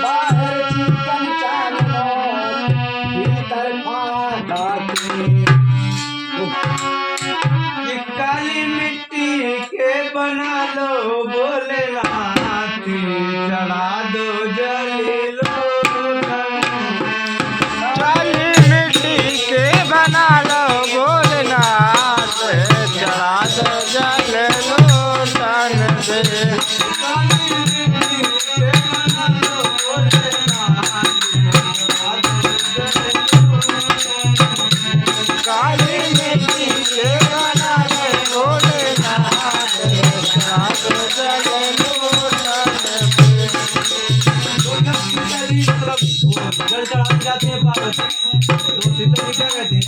बाहर चिकन चांदनो भीतर फाटा ये काली मिट्टी के बना लो भोलेनाथ चढ़ा दो जलीलो काली मिट्टी के बना लो भोलेनाथ चढ़ा दो जल लोटन दे काली मिट्टी के बना लो भोलेनाथ चढ़ा दो जल लोटन दे जल चढ़ाने जाते हैं पार्वती तो सीता जी क्या कहते हैं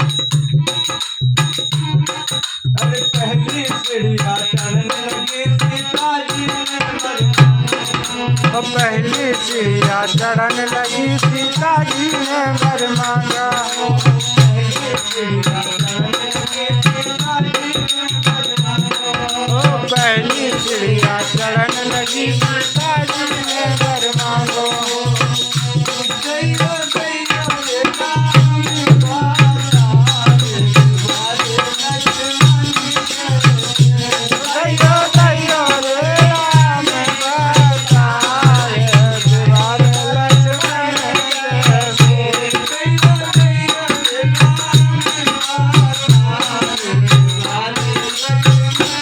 अरे पहली सीढ़ियाँ चढ़ने लगी सीता जी ने तो पहली चिड़िया चढ़न लगी सीता जी ने वर मांगा ओ पहली चिड़िया चढ़न लगी सीता जी ने वर मांगो दैयो दैयो रे राम बताए द्वार लक्ष्मण जैसे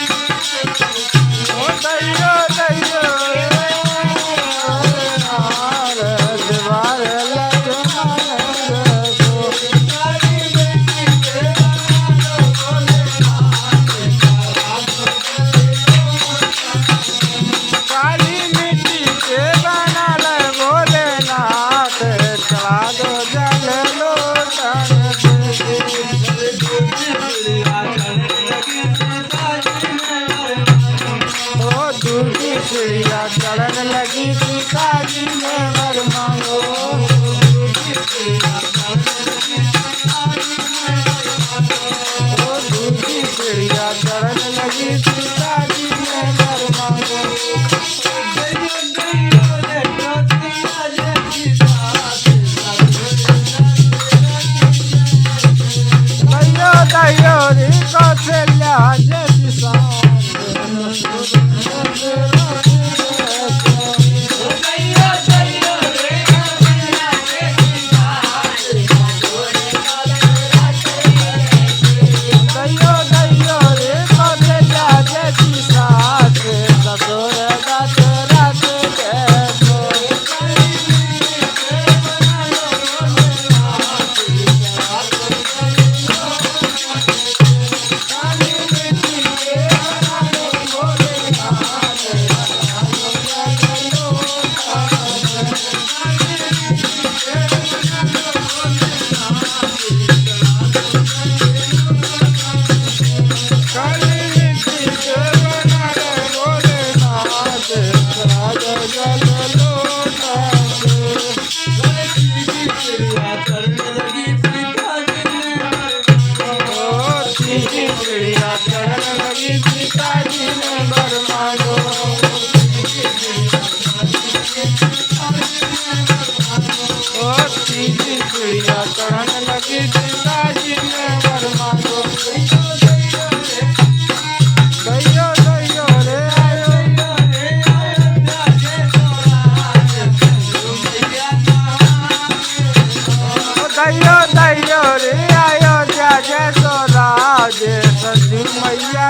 ओ दैयो दैयो रे राम द्वार लक्ष्मण जैसे काली मिट्टी के बना ले भोलेनाथ चढ़ा दो जल लोटन ओ दूसरी चिड़िया चढ़न लगी सीता जी ने वर मांगो ओ दूसरी चिड़िया चढ़न लगी सीता जी ने वर मांगो दैयो दैयो रे कौशल्या जय दैयो दैयो रे कौशल्या जय साथ ससुर दशरथ जैसो काली मिट्टी के बना ले भोलेनाथ चढ़ा दो जल लोटन दे ओ तीसरी चिड़िया चढ़न लगी सीता जी ने वर मांगो ओ तीसरी चिड़िया चढ़न लगी सीता जी ने वर मांगो दैयो दैयो रे आयो ओ दैयो दैयो रे आयो जय सो राज सती मैया